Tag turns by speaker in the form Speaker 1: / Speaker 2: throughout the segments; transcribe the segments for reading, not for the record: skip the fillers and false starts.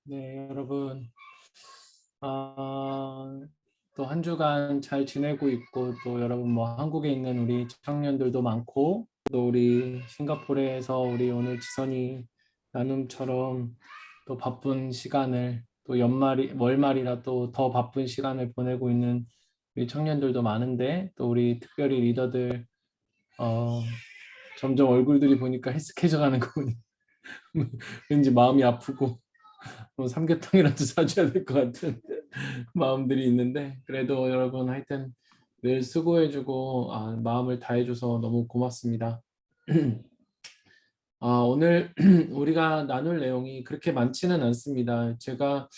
Speaker 1: 네, 여러분, 또 한 주간 잘 지내고 있고, 또 여러분 뭐 한국에 있는 우리 청년들도 많고, 또 우리 싱가포르에서 우리 오늘 지선이 나눔처럼 또 바쁜 시간을, 또 월말이라 또 더 바쁜 시간을 보내고 있는 우리 청년들도 많은데, 또 우리 특별히 리더들, 어, 점점 얼굴들이 보니까 헬스케져 가는 거 보니 왠지 마음이 아프고, 뭐 삼계탕이라도 사줘야 될 것 같은 마음들이 있는데, 그래도 여러분 하여튼 늘 수고해주고 마음을 다해줘서 너무 고맙습니다. 오늘 우리가 나눌 내용이 그렇게 많지는 않습니다. 제가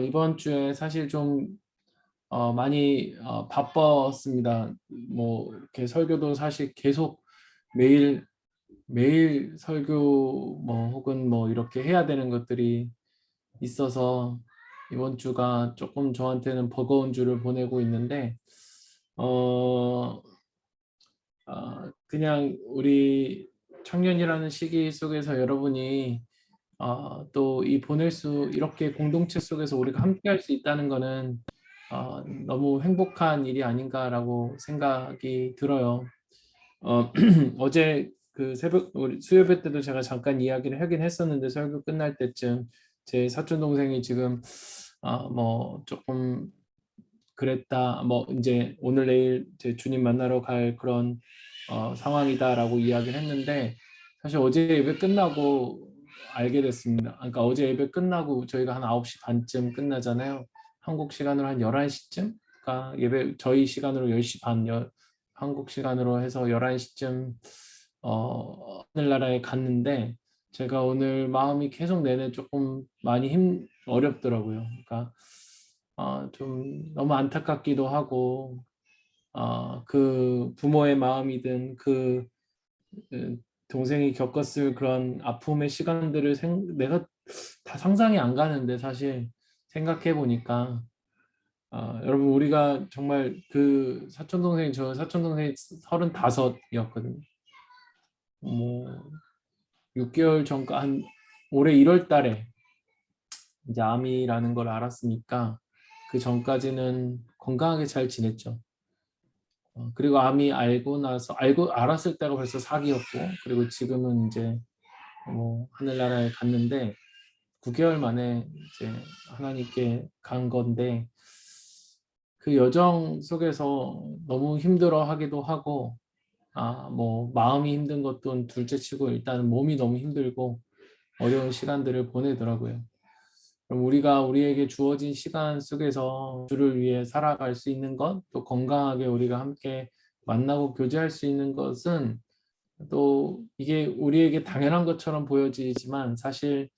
Speaker 1: 이번 주에 사실 좀 많이 바빴습니다. 뭐 이렇게 설교도 사실 계속 매일 매일 설교 뭐 혹은 뭐 이렇게 해야 되는 것들이 있어서 이번 주가 조금 저한테는 버거운 주를 보내고 있는데 어, 그냥 우리 청년이라는 시기 속에서 여러분이 또 이 보낼 수 이렇게 공동체 속에서 우리가 함께 할 수 있다는 거는 너무 행복한 일이 아닌가라고 생각이 들어요. 어제 그 새벽 우리 수요일 때도 제가 잠깐 이야기를 하긴 했었는데 설교 끝날 때쯤 제 사촌 동생이 지금 뭐 조금 그랬다 뭐 이제 오늘 내일 제 주님 만나러 갈 그런 상황이다라고 이야기를 했는데 사실 어제 예배 끝나고 알게 됐습니다. 그러니까 어제 예배 끝나고 저희가 한 9시 반쯤 끝나잖아요. 한국 시간으로 한 11시쯤? 그러니까 예배 저희 시간으로 10시 반 한국 시간으로 해서 11시쯤 하늘나라에 갔는데 제가 오늘 마음이 계속 내내 조금 많이 어렵더라고요. 그러니까 좀 너무 안타깝기도 하고 그 부모의 마음이든 그 동생이 겪었을 그런 아픔의 시간들을 내가 다 상상이 안 가는데 사실 생각해 보니까 여러분 우리가 정말 그 저 사촌 동생이 35이었거든요. 뭐 6개월 전까 한 올해 1월 달에 이제 암이라는 걸 알았으니까 그 전까지는 건강하게 잘 지냈죠. 그리고 암이 알았을 때가 벌써 4기였고 그리고 지금은 이제 뭐 하늘나라에 갔는데 9개월 만에 이제 하나님께 간 건데 그 여정 속에서 너무 힘들어하기도 하고 뭐 마음이 힘든 것도 둘째치고 일단 몸이 너무 힘들고 어려운 시간들을 보내더라고요. 그럼 우리가 우리에게 주어진 시간 속에서 주를 위해 살아갈 수 있는 것, 또 건강하게 우리가 함께 만나고 교제할 수 있는 것은 또 이게 우리에게 당연한 것처럼 보여지지만 사실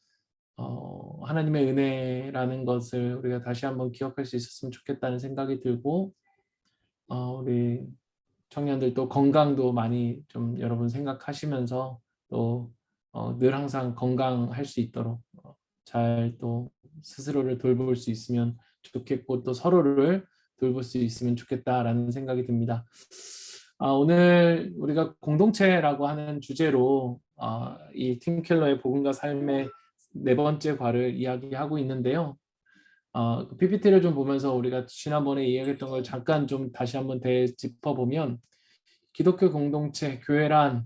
Speaker 1: 하나님의 은혜라는 것을 우리가 다시 한번 기억할 수 있었으면 좋겠다는 생각이 들고 우리 청년들도 건강도 많이 좀 여러분 생각하시면서 또 늘 항상 건강할 수 있도록 잘 또 스스로를 돌볼 수 있으면 좋겠고 또 서로를 돌볼 수 있으면 좋겠다라는 생각이 듭니다. 오늘 우리가 공동체라고 하는 주제로 이 팀켈러의 복음과 삶의 네 번째 과를 이야기하고 있는데요. 그 PPT를 좀 보면서 우리가 지난번에 이야기했던 걸 잠깐 좀 다시 한번 짚어보면 기독교 공동체, 교회란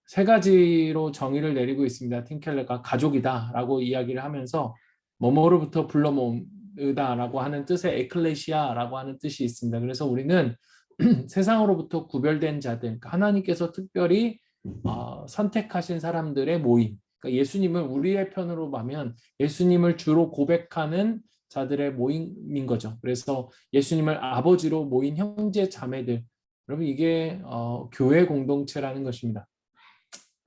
Speaker 1: 세 가지로 정의를 내리고 있습니다. 팀켈러가 가족이다라고 이야기를 하면서 뭐뭐로부터 불러 모으다라고 하는 뜻의 에클레시아라고 하는 뜻이 있습니다. 그래서 우리는 세상으로부터 구별된 자들, 그러니까 하나님께서 특별히 선택하신 사람들의 모임, 그러니까 예수님을 우리의 편으로 보면 예수님을 주로 고백하는 자들의 모임인 거죠. 그래서 예수님을 아버지로 모인 형제 자매들, 여러분 이게 교회 공동체라는 것입니다.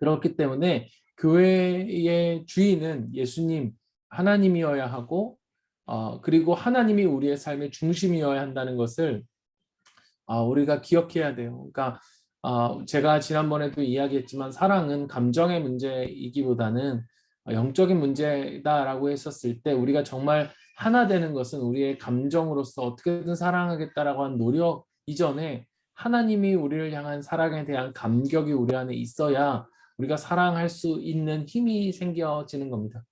Speaker 1: 그렇기 때문에 교회의 주인은 예수님, 하나님이어야 하고 그리고 하나님이 우리의 삶의 중심이어야 한다는 것을 우리가 기억해야 돼요. 그러니까 제가 지난번에도 이야기했지만 사랑은 감정의 문제이기보다는 영적인 문제다라고 했었을 때 우리가 정말 하나 되는 것은 우리의 감정으로서 어떻게든 사랑하겠다라고 한 노력 이전에 하나님이 우리를 향한 사랑에 대한 감격이 우리 안에 있어야 우리가 사랑할 수 있는 힘이 생겨지는 겁니다.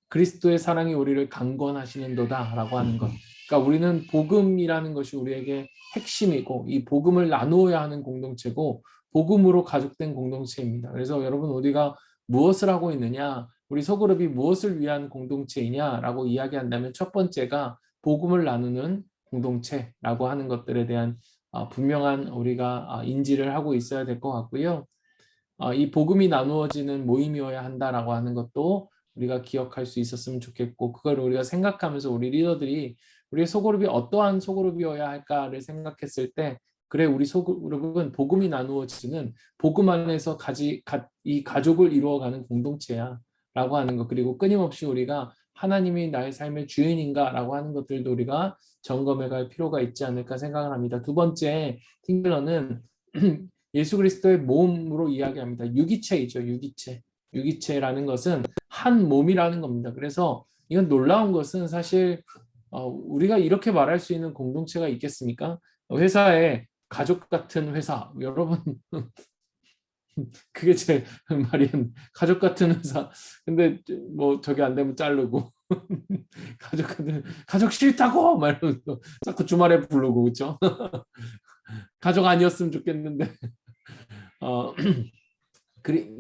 Speaker 1: 그리스도의 사랑이 우리를 강권하시는도다라고 하는 것. 그러니까 우리는 복음이라는 것이 우리에게 핵심이고 이 복음을 나누어야 하는 공동체고 복음으로 가족된 공동체입니다. 그래서 여러분 우리가 무엇을 하고 있느냐, 우리 소그룹이 무엇을 위한 공동체이냐라고 이야기한다면 첫 번째가 복음을 나누는 공동체라고 하는 것들에 대한 분명한 우리가 인지를 하고 있어야 될 것 같고요. 이 복음이 나누어지는 모임이어야 한다라고 하는 것도 우리가 기억할 수 있었으면 좋겠고, 그걸 우리가 생각하면서 우리 리더들이 우리의 소그룹이 어떠한 소그룹이어야 할까를 생각했을 때, 그래 우리 소그룹은 복음이 나누어지는 복음 안에서 이 가족을 이루어가는 공동체야 라고 하는 것, 그리고 끊임없이 우리가 하나님이 나의 삶의 주인인가 라고 하는 것들도 우리가 점검해 갈 필요가 있지 않을까 생각을 합니다. 두 번째 팅글러는 예수 그리스도의 몸으로 이야기합니다. 유기체이죠. 유기체. 유기체라는 것은 한 몸이라는 겁니다. 그래서 이건 놀라운 것은 사실 우리가 이렇게 말할 수 있는 공동체가 있겠습니까? 회사에 가족 같은 회사. 여러분 그게 제 말이은 가족 같은 회사. 근데 뭐 저게 안 되면 자르고 가족 싫다고 말하면서 자꾸 주말에 부르고 그렇죠? 가족 아니었으면 좋겠는데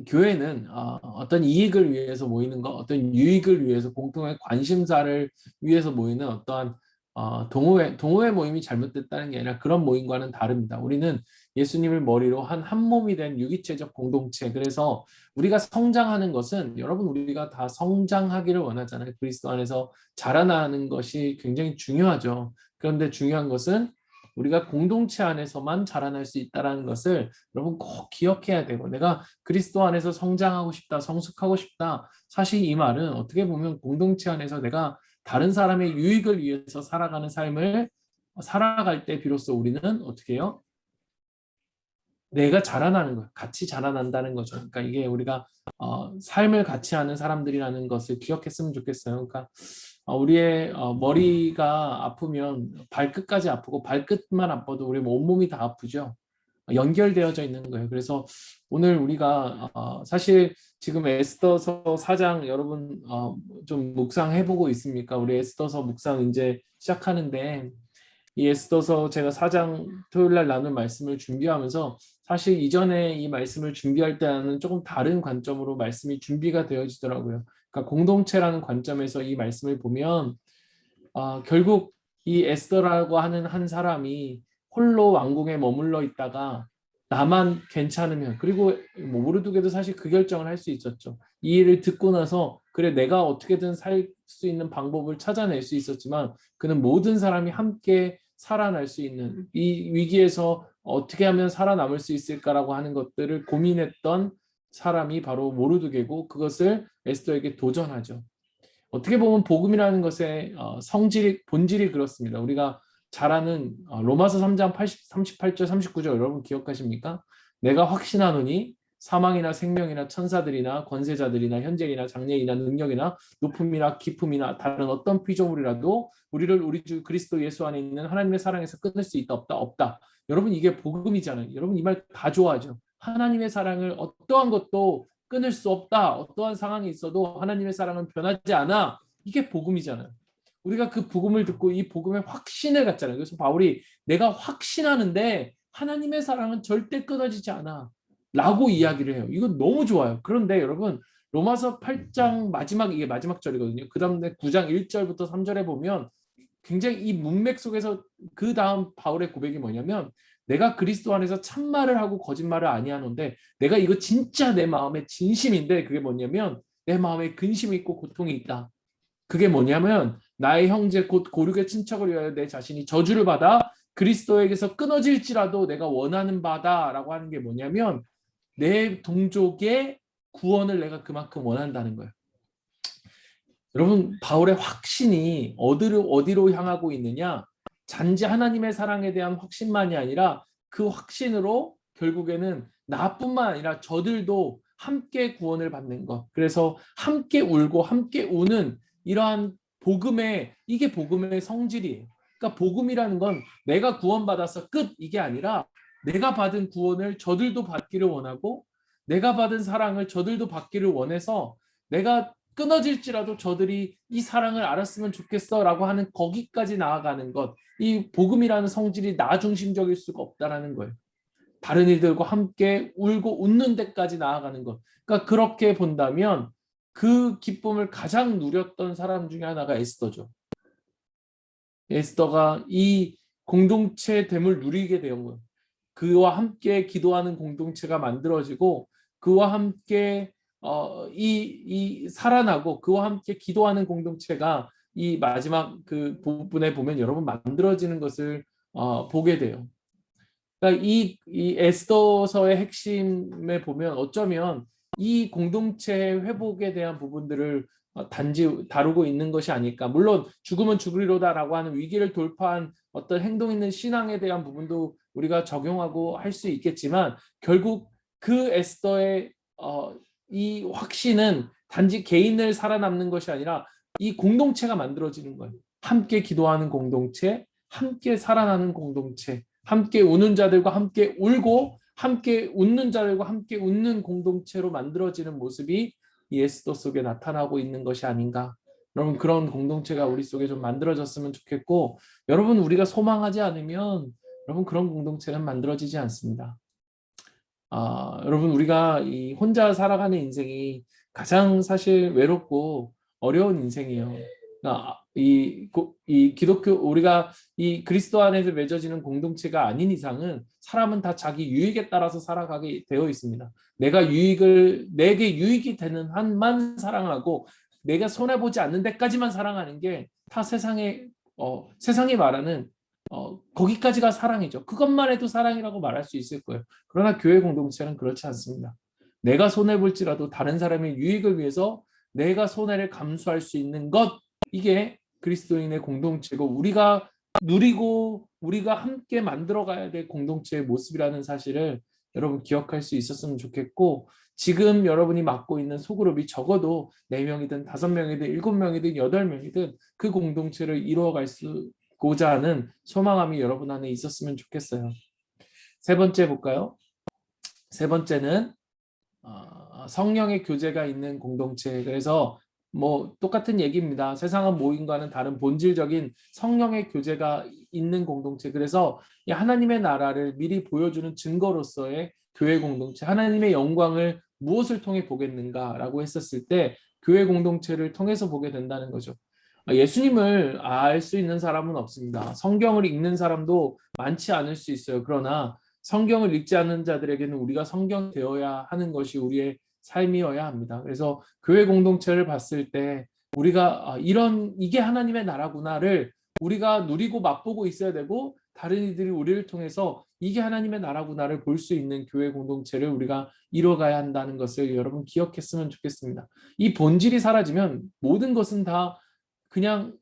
Speaker 1: 교회는 어떤 이익을 위해서 모이는 것, 어떤 유익을 위해서 공통의 관심사를 위해서 모이는 어떠한 동호회 모임이 잘못됐다는 게 아니라 그런 모임과는 다릅니다. 우리는 예수님을 머리로 한 몸이 된 유기체적 공동체. 그래서 우리가 성장하는 것은 여러분 우리가 다 성장하기를 원하잖아요. 그리스도 안에서 자라나는 것이 굉장히 중요하죠. 그런데 중요한 것은 우리가 공동체 안에서만 자라날 수 있다는 것을 여러분 꼭 기억해야 되고, 내가 그리스도 안에서 성장하고 싶다, 성숙하고 싶다. 사실 이 말은 어떻게 보면 공동체 안에서 내가 다른 사람의 유익을 위해서 살아가는 삶을 살아갈 때 비로소 우리는 어떻게 해요? 내가 자라나는 거예요. 같이 자라난다는 거죠. 그러니까 이게 우리가 삶을 같이 하는 사람들이라는 것을 기억했으면 좋겠어요. 그러니까 우리의 머리가 아프면 발끝까지 아프고 발끝만 아파도 우리 온몸이 다 아프죠. 연결되어져 있는 거예요. 그래서 오늘 우리가 사실 지금 에스더서 4장 여러분 좀 묵상해보고 있습니까? 우리 에스더서 묵상 이제 시작하는데 이 에스더서 제가 4장 토요일 날 나눌 말씀을 준비하면서 사실 이전에 이 말씀을 준비할 때와는 조금 다른 관점으로 말씀이 준비가 되어지더라고요. 그러니까 공동체라는 관점에서 이 말씀을 보면 결국 이 에스더라고 하는 한 사람이 홀로 왕궁에 머물러 있다가 나만 괜찮으면, 그리고 뭐 모르드게도 사실 그 결정을 할 수 있었죠. 이 일을 듣고 나서 그래 내가 어떻게든 살 수 있는 방법을 찾아낼 수 있었지만 그는 모든 사람이 함께 살아날 수 있는 이 위기에서 어떻게 하면 살아남을 수 있을까라고 하는 것들을 고민했던 사람이 바로 모르드게고, 그것을 에스더에게 도전하죠. 어떻게 보면 복음이라는 것의 본질이 그렇습니다. 우리가 잘 아는 로마서 3장 38절 39절 여러분 기억하십니까? 내가 확신하노니 사망이나 생명이나 천사들이나 권세자들이나 현재이나 장래이나 능력이나 높음이나 깊음이나 다른 어떤 피조물이라도 우리를 우리 주 그리스도 예수 안에 있는 하나님의 사랑에서 끊을 수 있다 없다 없다. 여러분 이게 복음이잖아요. 여러분 이 말 다 좋아하죠. 하나님의 사랑을 어떠한 것도 끊을 수 없다. 어떠한 상황이 있어도 하나님의 사랑은 변하지 않아. 이게 복음이잖아요. 우리가 그 복음을 듣고 이 복음의 확신을 갖잖아요. 그래서 바울이 내가 확신하는데 하나님의 사랑은 절대 끊어지지 않아 라고 이야기를 해요. 이건 너무 좋아요. 그런데 여러분 로마서 8장 이게 마지막 절이거든요. 그 다음에 9장 1절부터 3절에 보면 굉장히 이 문맥 속에서 그 다음 바울의 고백이 뭐냐면 내가 그리스도 안에서 참말을 하고 거짓말을 아니하는데 내가 이거 진짜 내 마음에 진심인데, 그게 뭐냐면 내 마음에 근심이 있고 고통이 있다. 그게 뭐냐면 나의 형제 곧 고륙의 친척을 위하여 내 자신이 저주를 받아 그리스도에게서 끊어질지라도 내가 원하는 바다라고 하는 게 뭐냐면 내 동족의 구원을 내가 그만큼 원한다는 거예요. 여러분 바울의 확신이 어디로 향하고 있느냐? 단지 하나님의 사랑에 대한 확신만이 아니라 그 확신으로 결국에는 나뿐만 아니라 저들도 함께 구원을 받는 것. 그래서 함께 울고 함께 우는 이러한 이게 복음의 성질이에요. 그러니까 복음이라는 건 내가 구원받아서 끝 이게 아니라 내가 받은 구원을 저들도 받기를 원하고 내가 받은 사랑을 저들도 받기를 원해서 내가 끊어질지라도 저들이 이 사랑을 알았으면 좋겠어라고 하는 거기까지 나아가는 것. 이 복음이라는 성질이 나 중심적일 수가 없다라는 거예요. 다른 이들과 함께 울고 웃는 데까지 나아가는 것. 그러니까 그렇게 본다면 그 기쁨을 가장 누렸던 사람 중에 하나가 에스더죠. 에스더가 이 공동체됨을 누리게 된 거예요. 그와 함께 기도하는 공동체가 만들어지고 그와 함께 살아나고 그와 함께 기도하는 공동체가 이 마지막 그 부분에 보면 여러분 만들어지는 것을 보게 돼요. 그러니까 이 에스더서의 핵심에 보면 어쩌면 이 공동체 회복에 대한 부분들을 단지 다루고 있는 것이 아닐까. 물론 죽으면 죽으리로다라고 하는 위기를 돌파한 어떤 행동 있는 신앙에 대한 부분도 우리가 적용하고 할 수 있겠지만 결국 그 에스더의 이 확신은 단지 개인을 살아남는 것이 아니라 이 공동체가 만들어지는 거예요. 함께 기도하는 공동체, 함께 살아나는 공동체, 함께 우는 자들과 함께 울고 함께 웃는 자들과 함께 웃는 공동체로 만들어지는 모습이 이 에스더 속에 나타나고 있는 것이 아닌가. 여러분 그런 공동체가 우리 속에 좀 만들어졌으면 좋겠고 여러분 우리가 소망하지 않으면 여러분 그런 공동체는 만들어지지 않습니다. 여러분 우리가 이 혼자 살아가는 인생이 가장 사실 외롭고 어려운 인생이에요. 이 기독교 우리가 이 그리스도 안에서 맺어지는 공동체가 아닌 이상은 사람은 다 자기 유익에 따라서 살아가게 되어 있습니다. 내게 유익이 되는 한만 사랑하고 내가 손해 보지 않는 데까지만 사랑하는 게 다 세상이 말하는 거기까지가 사랑이죠. 그것만 해도 사랑이라고 말할 수 있을 거예요. 그러나 교회 공동체는 그렇지 않습니다. 내가 손해 볼지라도 다른 사람의 유익을 위해서 내가 손해를 감수할 수 있는 것 이게 그리스도인의 공동체고 우리가 누리고 우리가 함께 만들어가야 될 공동체의 모습이라는 사실을 여러분 기억할 수 있었으면 좋겠고 지금 여러분이 맡고 있는 소그룹이 적어도 4명이든 5명이든 7명이든 8명이든 그 공동체를 이루어갈 수고자 하는 소망함이 여러분 안에 있었으면 좋겠어요. 세 번째 볼까요? 세 번째는 성령의 교제가 있는 공동체. 그래서 뭐 똑같은 얘기입니다. 세상은 모임과는 다른 본질적인 성령의 교제가 있는 공동체. 그래서 이 하나님의 나라를 미리 보여주는 증거로서의 교회 공동체. 하나님의 영광을 무엇을 통해 보겠는가라고 했었을 때 교회 공동체를 통해서 보게 된다는 거죠. 예수님을 알 수 있는 사람은 없습니다. 성경을 읽는 사람도 많지 않을 수 있어요. 그러나 성경을 읽지 않는 자들에게는 우리가 성경 되어야 하는 것이 우리의 삶이어야 합니다. 그래서 교회 공동체를 봤을 때 우리가 이게 하나님의 나라구나를 우리가 누리고 맛보고 있어야 되고 다른 이들이 우리를 통해서 이게 하나님의 나라구나를 볼 수 있는 교회 공동체를 우리가 이뤄가야 한다는 것을 여러분 기억했으면 좋겠습니다. 이 본질이 사라지면 모든 것은 다 그냥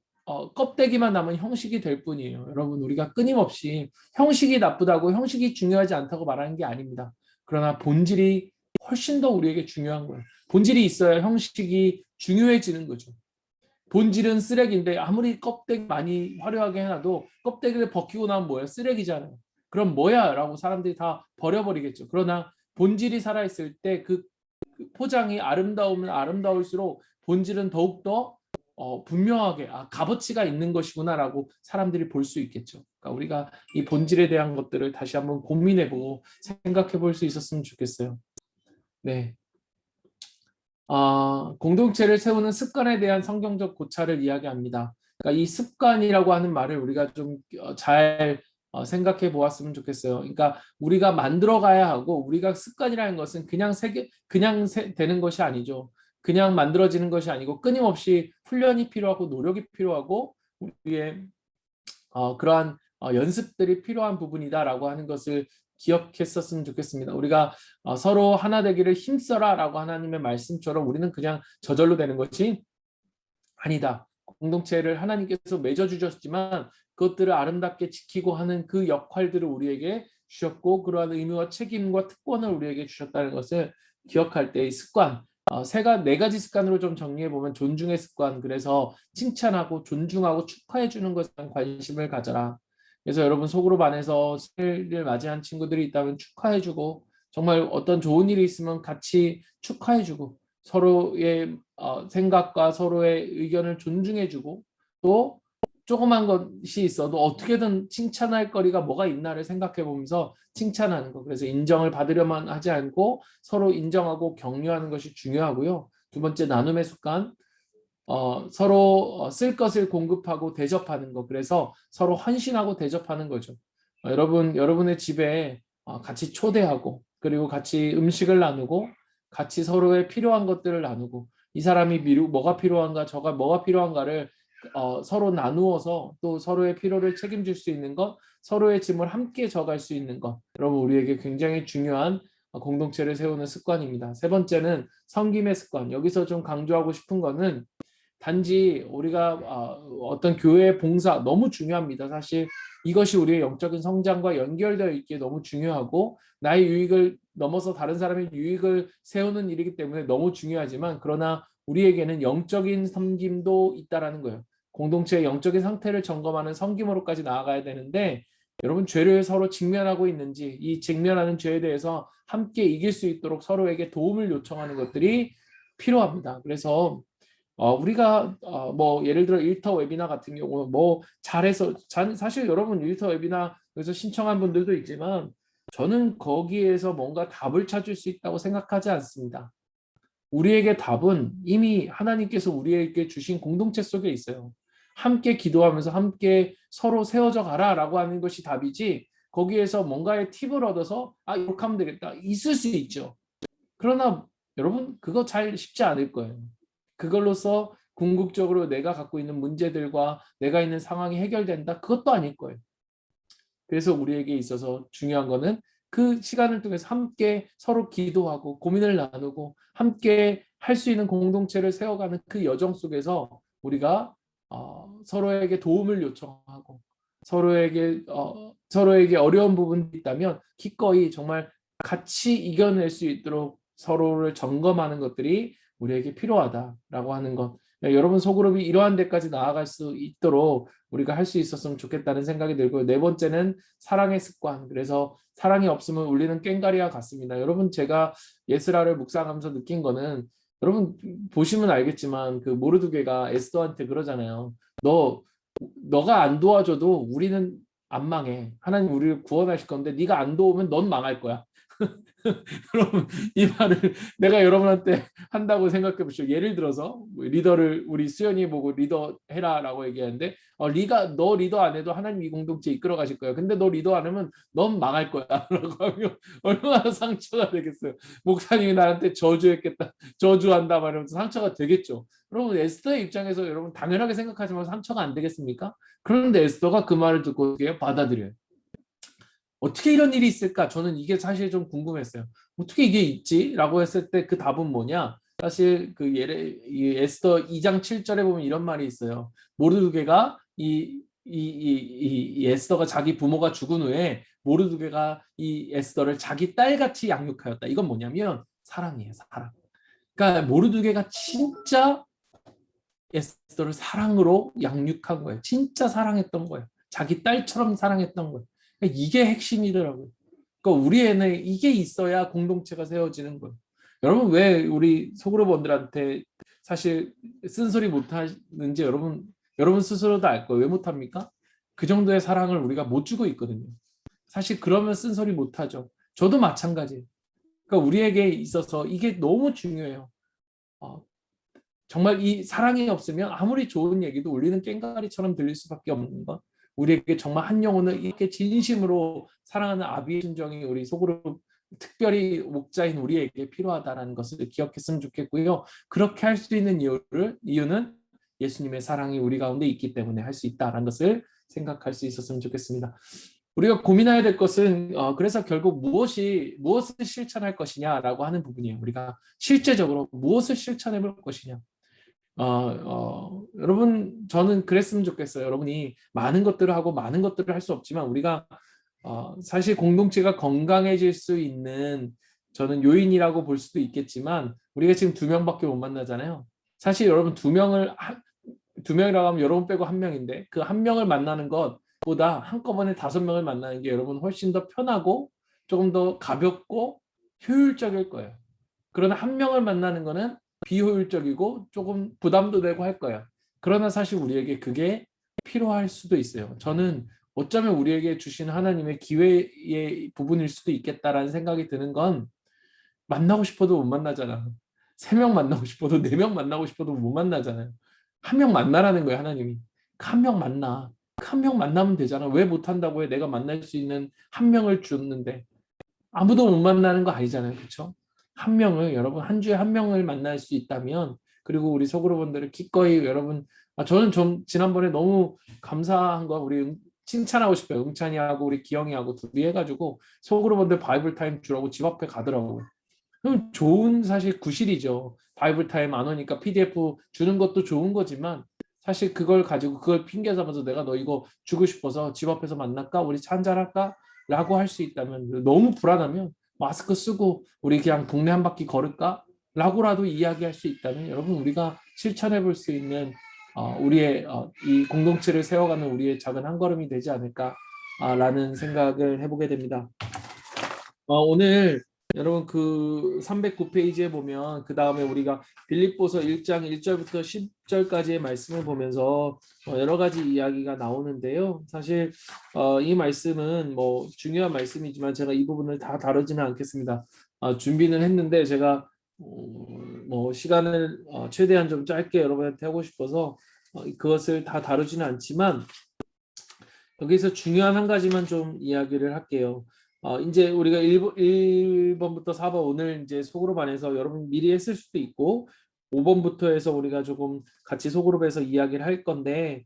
Speaker 1: 껍데기만 남은 형식이 될 뿐이에요. 여러분 우리가 끊임없이 형식이 나쁘다고 형식이 중요하지 않다고 말하는 게 아닙니다. 그러나 본질이 훨씬 더 우리에게 중요한 거예요. 본질이 있어야 형식이 중요해지는 거죠. 본질은 쓰레기인데 아무리 껍데기 많이 화려하게 해놔도 껍데기를 벗기고 나면 뭐야? 쓰레기잖아요. 그럼 뭐야? 라고 사람들이 다 버려버리겠죠. 그러나 본질이 살아있을 때 그 포장이 아름다우면 아름다울수록 본질은 더욱더 분명하게 값어치가 있는 것이구나라고 사람들이 볼 수 있겠죠. 그러니까 우리가 이 본질에 대한 것들을 다시 한번 고민해보고 생각해볼 수 있었으면 좋겠어요. 네. 공동체를 세우는 습관에 대한 성경적 고찰을 이야기합니다. 그러니까 이 습관이라고 하는 말을 우리가 좀 잘 생각해 보았으면 좋겠어요. 그러니까 우리가 만들어 가야 하고 우리가 습관이라는 것은 그냥 되는 것이 아니죠. 그냥 만들어지는 것이 아니고 끊임없이 훈련이 필요하고 노력이 필요하고 우리의 그러한 연습들이 필요한 부분이다라고 하는 것을 기억했었으면 좋겠습니다. 우리가 서로 하나 되기를 힘써라라고 하나님의 말씀처럼 우리는 그냥 저절로 되는 것이 아니다. 공동체를 하나님께서 맺어주셨지만 그것들을 아름답게 지키고 하는 그 역할들을 우리에게 주셨고 그러한 의무와 책임과 특권을 우리에게 주셨다는 것을 기억할 때 이 습관, 네 가지 습관으로 좀 정리해 보면 존중의 습관, 그래서 칭찬하고 존중하고 축하해 주는 것에 관심을 가져라. 그래서 여러분 속으로 반해서 생일을 맞이한 친구들이 있다면 축하해 주고 정말 어떤 좋은 일이 있으면 같이 축하해 주고 서로의 생각과 서로의 의견을 존중해주고 또 조그만 것이 있어도 어떻게든 칭찬할 거리가 뭐가 있나를 생각해 보면서 칭찬하는 거. 그래서 인정을 받으려만 하지 않고 서로 인정하고 격려하는 것이 중요하고요. 두 번째 나눔의 습관. 서로 쓸 것을 공급하고 대접하는 거. 그래서 서로 헌신하고 대접하는 거죠. 여러분의 집에 같이 초대하고 그리고 같이 음식을 나누고 같이 서로의 필요한 것들을 나누고 이 사람이 뭐가 필요한가 저가 뭐가 필요한가를 서로 나누어서 또 서로의 필요를 책임질 수 있는 것, 서로의 짐을 함께 져갈 수 있는 것. 여러분 우리에게 굉장히 중요한 공동체를 세우는 습관입니다. 세 번째는 섬김의 습관. 여기서 좀 강조하고 싶은 거는 단지 우리가 어떤 교회의 봉사 너무 중요합니다. 사실 이것이 우리의 영적인 성장과 연결되어 있기에 너무 중요하고 나의 유익을 넘어서 다른 사람의 유익을 세우는 일이기 때문에 너무 중요하지만 그러나 우리에게는 영적인 섬김도 있다라는 거예요. 공동체의 영적인 상태를 점검하는 섬김으로까지 나아가야 되는데 여러분 죄를 서로 직면하고 있는지 이 직면하는 죄에 대해서 함께 이길 수 있도록 서로에게 도움을 요청하는 것들이 필요합니다. 그래서 우리가 뭐 예를 들어 일터 웨비나 같은 경우 뭐 잘해서 사실 여러분 일터 웨비나 여기서 신청한 분들도 있지만 저는 거기에서 뭔가 답을 찾을 수 있다고 생각하지 않습니다. 우리에게 답은 이미 하나님께서 우리에게 주신 공동체 속에 있어요. 함께 기도하면서 함께 서로 세워져 가라라고 하는 것이 답이지 거기에서 뭔가의 팁을 얻어서 이렇게 하면 되겠다 있을 수 있죠. 그러나 여러분 그거 잘 쉽지 않을 거예요. 그걸로서 궁극적으로 내가 갖고 있는 문제들과 내가 있는 상황이 해결된다? 그것도 아닐 거예요. 그래서 우리에게 있어서 중요한 거는 그 시간을 통해서 함께 서로 기도하고 고민을 나누고 함께 할 수 있는 공동체를 세워가는 그 여정 속에서 우리가 서로에게 도움을 요청하고 서로에게 어려운 부분이 있다면 기꺼이 정말 같이 이겨낼 수 있도록 서로를 점검하는 것들이 우리에게 필요하다라고 하는 것. 여러분 소그룹이 이러한 데까지 나아갈 수 있도록 우리가 할 수 있었으면 좋겠다는 생각이 들고요. 네 번째는 사랑의 습관. 그래서 사랑이 없으면 울리는 꽹과리와 같습니다. 여러분 제가 예스라를 묵상하면서 느낀 거는 여러분 보시면 알겠지만 그 모르드게가 에스더한테 그러잖아요. 너가 안 도와줘도 우리는 안 망해. 하나님 우리를 구원하실 건데 네가 안 도우면 넌 망할 거야. 여러분 이 말을 내가 여러분한테 한다고 생각해 보시죠. 예를 들어서 리더를 우리 수연이 보고 리더 해라라고 얘기하는데 너 리더 안 해도 하나님 이 공동체 이끌어 가실 거야. 근데 너 리더 안 하면 넌 망할 거야. 라고 하면 얼마나 상처가 되겠어요. 목사님이 나한테 저주했겠다. 저주한다 말하면서 상처가 되겠죠. 여러분 에스더의 입장에서 여러분 당연하게 생각하지만 상처가 안 되겠습니까? 그런데 에스더가 그 말을 듣고 받아들여요. 어떻게 이런 일이 있을까? 저는 이게 사실 좀 궁금했어요. 어떻게 이게 있지? 라고 했을 때 그 답은 뭐냐? 사실 이 에스더 2장 7절에 보면 이런 말이 있어요. 모르드게가 이 에스더가 자기 부모가 죽은 후에 모르드게가 이 에스더를 자기 딸같이 양육하였다. 이건 뭐냐면 사랑이에요, 사랑. 그러니까 모르드게가 진짜 에스더를 사랑으로 양육한 거예요. 진짜 사랑했던 거예요. 자기 딸처럼 사랑했던 거예요. 그러니까 이게 핵심이더라고요. 그러니까 우리 애는 이게 있어야 공동체가 세워지는 거예요. 여러분 왜 우리 소그룹원들한테 사실 쓴소리 못하는지 여러분 스스로도 알 거예요. 왜 못합니까? 그 정도의 사랑을 우리가 못 주고 있거든요. 사실 그러면 쓴소리 못하죠. 저도 마찬가지예요. 그러니까 우리에게 있어서 이게 너무 중요해요. 어, 정말 이 사랑이 없으면 아무리 좋은 얘기도 울리는 꽹과리처럼 들릴 수밖에 없는 것. 우리에게 정말 한 영혼을 이렇게 진심으로 사랑하는 아비의 심정이 우리 속으로 특별히 목자인 우리에게 필요하다는 것을 기억했으면 좋겠고요. 그렇게 할 수 있는 이유는 예수님의 사랑이 우리 가운데 있기 때문에 할 수 있다는 것을 생각할 수 있었으면 좋겠습니다. 우리가 고민해야 될 것은 그래서 결국 무엇을 실천할 것이냐라고 하는 부분이에요. 우리가 실제적으로 무엇을 실천해 볼 것이냐. 여러분 저는 그랬으면 좋겠어요. 여러분이 많은 것들을 하고 많은 것들을 할 수 없지만 우리가 사실 공동체가 건강해질 수 있는 저는 요인이라고 볼 수도 있겠지만 우리가 지금 2명밖에 못 만나잖아요. 사실 여러분 2명이라고 하면 여러분 빼고 1명인데 그 1명을 만나는 것보다 한꺼번에 5명을 만나는 게 여러분 훨씬 더 편하고 조금 더 가볍고 효율적일 거예요. 그러나 1명을 만나는 거는 비효율적이고 조금 부담도 되고 할 거야. 그러나 사실 우리에게 그게 필요할 수도 있어요. 저는 어쩌면 우리에게 주신 하나님의 기회의 부분일 수도 있겠다라는 생각이 드는 건 만나고 싶어도 못 만나잖아. 3명 만나고 싶어도 4명 만나고 싶어도 못 만나잖아요. 한 명 만나라는 거예요, 하나님이. 한 명 만나. 한 명 만나면 되잖아. 왜 못한다고 해? 내가 만날 수 있는 한 명을 줬는데. 아무도 못 만나는 거 아니잖아요. 그렇죠? 한 명을 여러분 한 주에 한 명을 만날 수 있다면 그리고 우리 소그룹원들을 기꺼이 여러분 저는 좀 지난번에 너무 감사한 거 우리 칭찬하고 싶어요. 응찬이하고 우리 기영이하고 둘이 해가지고 소그룹원들 바이블 타임 주라고 집 앞에 가더라고요. 그럼 좋은 사실 구실이죠. 바이블 타임 안 오니까 PDF 주는 것도 좋은 거지만 사실 그걸 가지고 그걸 핑계 삼아서 내가 너 이거 주고 싶어서 집 앞에서 만날까? 우리 차 한잔 할까? 라고 할 수 있다면 너무 불안하면 마스크 쓰고 우리 그냥 동네 한 바퀴 걸을까? 라고라도 이야기할 수 있다면 여러분 우리가 실천해 볼 수 있는 우리의 이 공동체를 세워가는 우리의 작은 한 걸음이 되지 않을까라는 생각을 해보게 됩니다. 오늘 여러분 그 309페이지에 보면 그 다음에 우리가 빌립보서 1장 1절부터 10절까지의 말씀을 보면서 여러 가지 이야기가 나오는데요. 사실 이 말씀은 뭐 중요한 말씀이지만 제가 이 부분을 다 다루지는 않겠습니다. 준비는 했는데 제가 뭐 시간을 최대한 좀 짧게 여러분한테 하고 싶어서 그것을 다 다루지는 않지만 여기서 중요한 한 가지만 좀 이야기를 할게요. 이제 우리가 1번부터 4번 오늘 이제 소그룹 안에서 여러분 미리 했을 수도 있고 5번부터 해서 우리가 조금 같이 소그룹에서 이야기를 할 건데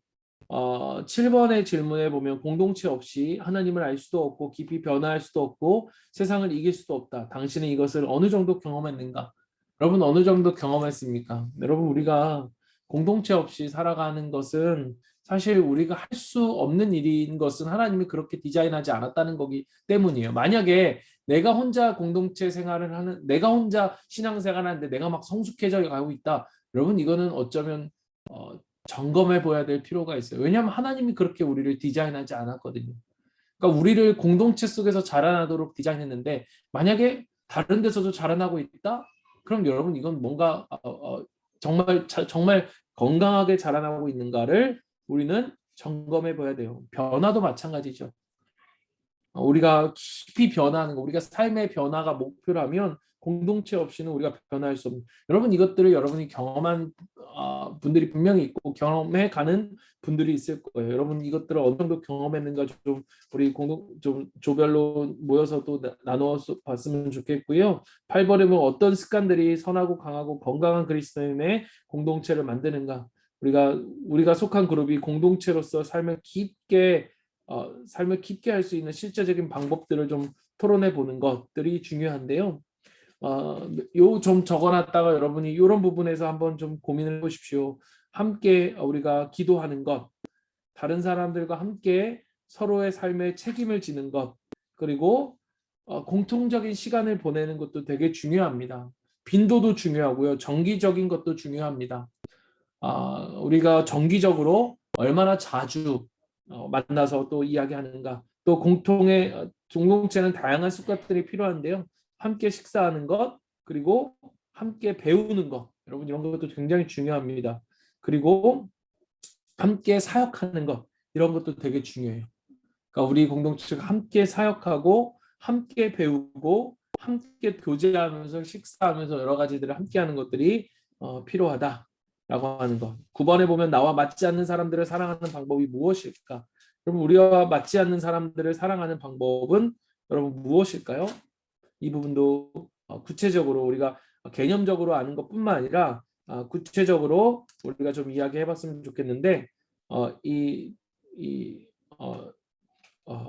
Speaker 1: 7번의 질문에 보면 공동체 없이 하나님을 알 수도 없고 깊이 변화할 수도 없고 세상을 이길 수도 없다. 당신은 이것을 어느 정도 경험했는가? 여러분 어느 정도 경험했습니까? 여러분 우리가 공동체 없이 살아가는 것은 사실 우리가 할 수 없는 일인 것은 하나님이 그렇게 디자인하지 않았다는 거기 때문이에요. 만약에 내가 혼자 공동체 생활을 하는, 내가 혼자 신앙생활을 하는데 내가 막 성숙해져 가고 있다. 여러분 이거는 어쩌면 점검해 봐야 될 필요가 있어요. 왜냐하면 하나님이 그렇게 우리를 디자인하지 않았거든요. 그러니까 우리를 공동체 속에서 자라나도록 디자인했는데 만약에 다른 데서도 자라나고 있다? 그럼 여러분 이건 뭔가 정말 건강하게 자라나고 있는가를 우리는 점검해 봐야 돼요. 변화도 마찬가지죠. 우리가 깊이 변화하는 거, 우리가 삶의 변화가 목표라면 공동체 없이는 우리가 변화할 수 없는. 여러분 이것들을 여러분이 경험한 분들이 분명히 있고 경험해 가는 분들이 있을 거예요. 여러분 이것들을 어느 정도 경험했는가 좀 우리 좀 조별로 모여서 또 나누어 봤으면 좋겠고요. 8번에 보면 어떤 습관들이 선하고 강하고 건강한 그리스도인의 공동체를 만드는가. 우리가 속한 그룹이 공동체로서 삶을 깊게 할 수 있는 실제적인 방법들을 좀 토론해 보는 것들이 중요한데요. 요 좀 적어놨다가 여러분이 이런 부분에서 한번 좀 고민을 해보십시오. 함께 우리가 기도하는 것, 다른 사람들과 함께 서로의 삶에 책임을 지는 것, 그리고 공통적인 시간을 보내는 것도 되게 중요합니다. 빈도도 중요하고요. 정기적인 것도 중요합니다. 우리가 정기적으로 얼마나 자주 만나서 또 이야기하는가. 또 공동체는 다양한 습관들이 필요한데요. 함께 식사하는 것, 그리고 함께 배우는 것. 여러분 이런 것도 굉장히 중요합니다. 그리고 함께 사역하는 것. 이런 것도 되게 중요해요. 그러니까 우리 공동체가 함께 사역하고 함께 배우고 함께 교제하면서 식사하면서 여러 가지들을 함께 하는 것들이 필요하다라고 하는 것. 9번에 보면 나와 맞지 않는 사람들을 사랑하는 방법이 무엇일까? 여러분 우리와 맞지 않는 사람들을 사랑하는 방법은 여러분 무엇일까요? 이 부분도 구체적으로 우리가 개념적으로 아는 것뿐만 아니라 구체적으로 우리가 좀 이야기해봤으면 좋겠는데 이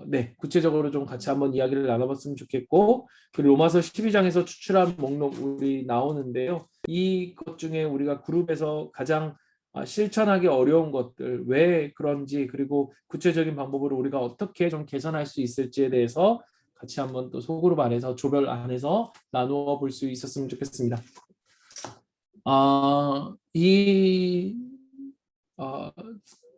Speaker 1: 네, 구체적으로 좀 같이 한번 이야기를 나눠봤으면 좋겠고 그리고 로마서 12장에서 추출한 목록 우리 나오는데요. 이것 중에 우리가 그룹에서 가장 실천하기 어려운 것들 왜 그런지 그리고 구체적인 방법으로 우리가 어떻게 좀 개선할 수 있을지에 대해서 같이 한번 또 소그룹 안에서 조별 안에서 나누어 볼 수 있었으면 좋겠습니다.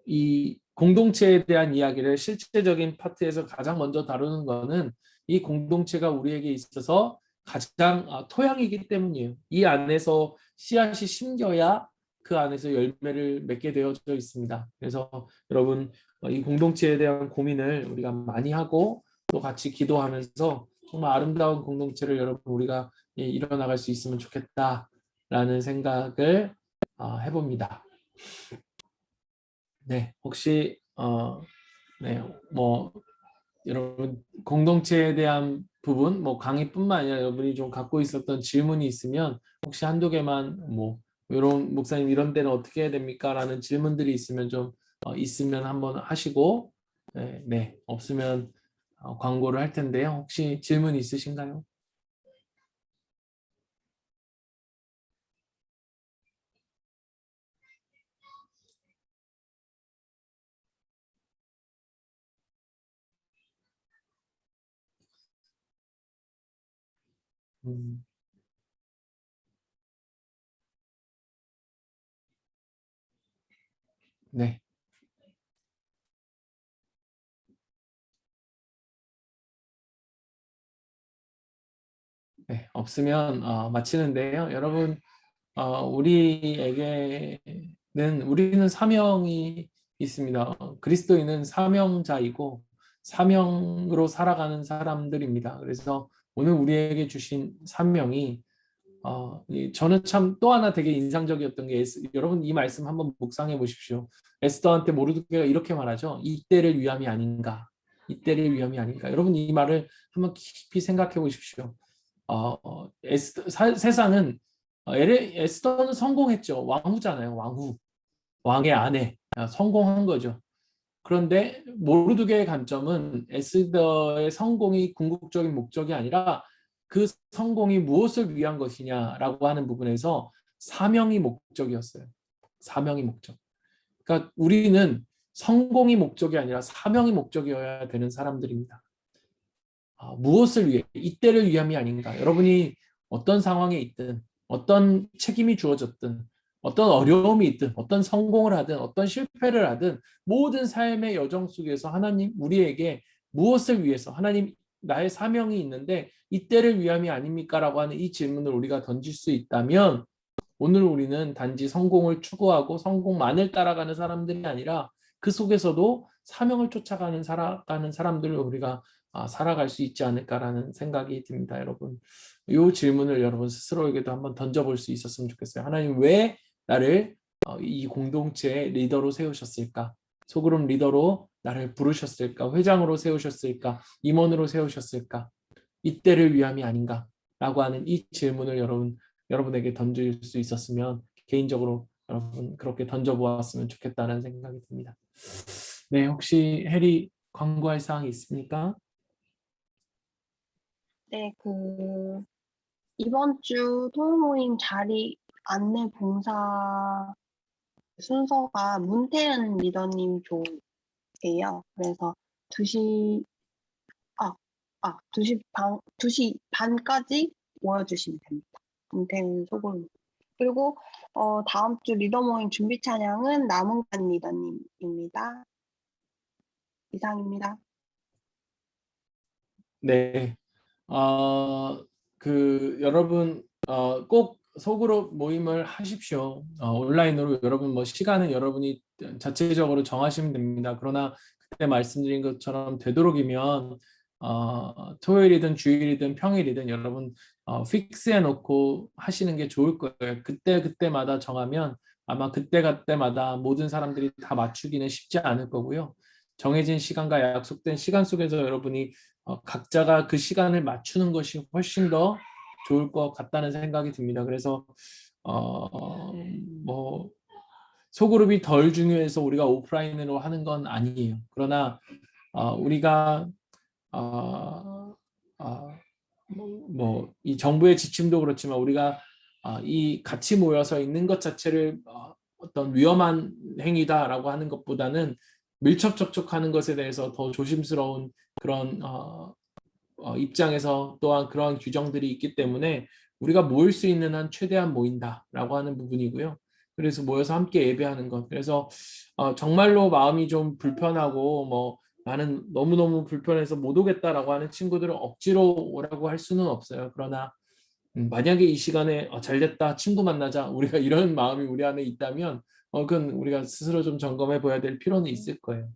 Speaker 1: 이 공동체에 대한 이야기를 실제적인 파트에서 가장 먼저 다루는 것은 이 공동체가 우리에게 있어서 가장 토양이기 때문이에요. 이 안에서 씨앗이 심겨야 그 안에서 열매를 맺게 되어져 있습니다. 그래서 여러분 이 공동체에 대한 고민을 우리가 많이 하고 또 같이 기도하면서 정말 아름다운 공동체를 여러분 우리가 이뤄나갈 수 있으면 좋겠다라는 생각을 해봅니다. 네, 혹시 네, 뭐 여러분 공동체에 대한 부분, 뭐 강의뿐만 아니라 여러분이 좀 갖고 있었던 질문이 있으면 혹시 한두 개만 뭐 이런 목사님 이런 데는 어떻게 해야 됩니까? 라는 질문들이 있으면 좀 있으면 한번 하시고 네, 네, 없으면 광고를 할 텐데요. 혹시 질문 있으신가요? 음, 네, 네, 없으면 마치는데요. 여러분 우리는 사명이 있습니다. 그리스도인은 사명자이고 사명으로 살아가는 사람들입니다. 그래서 오늘 우리에게 주신 사명이 저는 참 또 하나 되게 인상적이었던 게 여러분 이 말씀 한번 묵상해 보십시오. 에스더한테 모르드게가 이렇게 말하죠. 이때를 위함이 아닌가. 이때를 위함이 아닌가. 여러분 이 말을 한번 깊이 생각해 보십시오. 세상은 에스더는 성공했죠. 왕후잖아요. 왕후. 왕의 아내. 성공한 거죠. 그런데 모르드게의 관점은 에스더의 성공이 궁극적인 목적이 아니라 그 성공이 무엇을 위한 것이냐라고 하는 부분에서 사명이 목적이었어요. 사명이 목적. 그러니까 우리는 성공이 목적이 아니라 사명이 목적이어야 되는 사람들입니다. 무엇을 위해, 이때를 위함이 아닌가. 여러분이 어떤 상황에 있든, 어떤 책임이 주어졌든, 어떤 어려움이 있든, 어떤 성공을 하든, 어떤 실패를 하든, 모든 삶의 여정 속에서 하나님, 우리에게 무엇을 위해서, 하나님, 나의 사명이 있는데, 이때를 위함이 아닙니까? 라고 하는 이 질문을 우리가 던질 수 있다면, 오늘 우리는 단지 성공을 추구하고 성공만을 따라가는 사람들이 아니라 그 속에서도 사명을 쫓아가는 살아가는 사람들을 우리가 살아갈 수 있지 않을까라는 생각이 듭니다, 여러분. 이 질문을 여러분 스스로에게도 한번 던져볼 수 있었으면 좋겠어요. 하나님 왜 나를 이 공동체의 리더로 세우셨을까? 소그룹 리더로 나를 부르셨을까? 회장으로 세우셨을까? 임원으로 세우셨을까? 이때를 위함이 아닌가? 라고 하는 이 질문을 여러분에게 던질 수 있었으면 개인적으로 여러분 그렇게 던져보았으면 좋겠다는 생각이 듭니다. 네, 혹시 해리 광고할 사항이 있습니까?
Speaker 2: 네, 이번 주 토요모임 자리 안내 봉사 순서가 문태은 리더님 조예요. 그래서 2시, 아, 2시 반까지 모여주시면 됩니다. 문태은 소골. 그리고, 다음 주 리더 모임 준비 찬양은 남은관 리더님입니다. 이상입니다.
Speaker 1: 네, 여러분 꼭 소그룹 모임을 하십시오. 온라인으로 여러분 뭐 시간은 여러분이 자체적으로 정하시면 됩니다. 그러나 그때 말씀드린 것처럼 되도록이면 토요일이든 주일이든 평일이든 여러분 픽스해 놓고 하시는 게 좋을 거예요. 그때 그때마다 정하면 아마 그때 그때마다 모든 사람들이 다 맞추기는 쉽지 않을 거고요. 정해진 시간과 약속된 시간 속에서 여러분이 각자가 그 시간을 맞추는 것이 훨씬 더 좋을 것 같다는 생각이 듭니다. 그래서 뭐 소그룹이 덜 중요해서 우리가 오프라인으로 하는 건 아니에요. 그러나 우리가 뭐이 정부의 지침도 그렇지만 우리가 이 같이 모여서 있는 것 자체를 어떤 위험한 행위다라고 하는 것보다는 밀접 접촉하는 것에 대해서 더 조심스러운 그런 입장에서 또한 그런 규정들이 있기 때문에 우리가 모일 수 있는 한 최대한 모인다라고 하는 부분이고요. 그래서 모여서 함께 예배하는 것. 그래서 정말로 마음이 좀 불편하고 뭐 나는 너무너무 불편해서 못 오겠다라고 하는 친구들은 억지로 오라고 할 수는 없어요. 그러나 만약에 이 시간에 잘 됐다 친구 만나자 우리가 이런 마음이 우리 안에 있다면 그건 우리가 스스로 좀 점검해 봐야 될 필요는 있을 거예요.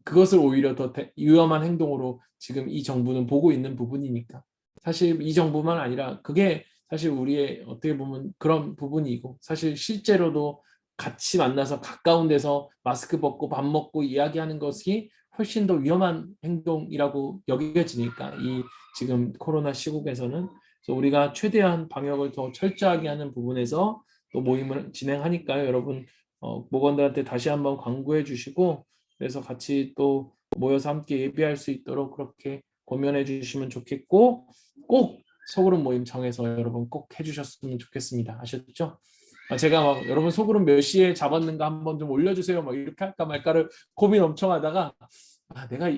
Speaker 1: 그것을 오히려 더 위험한 행동으로 지금 이 정부는 보고 있는 부분이니까. 사실 이 정부만 아니라 그게 사실 우리의 어떻게 보면 그런 부분이고 사실 실제로도 같이 만나서 가까운 데서 마스크 벗고 밥 먹고 이야기하는 것이 훨씬 더 위험한 행동이라고 여겨지니까 이 지금 코로나 시국에서는 그래서 우리가 최대한 방역을 더 철저하게 하는 부분에서 또 모임을 진행하니까요. 여러분 목원들한테 다시 한번 광고해 주시고 그래서 같이 또 모여서 함께 예배할 수 있도록 그렇게 권면해 주시면 좋겠고 꼭 소그룹 모임 정해서 여러분 꼭 해주셨으면 좋겠습니다. 아셨죠? 제가 막 여러분 소그룹 몇 시에 잡았는가 한번 좀 올려주세요. 막 이렇게 할까 말까를 고민 엄청 하다가 내가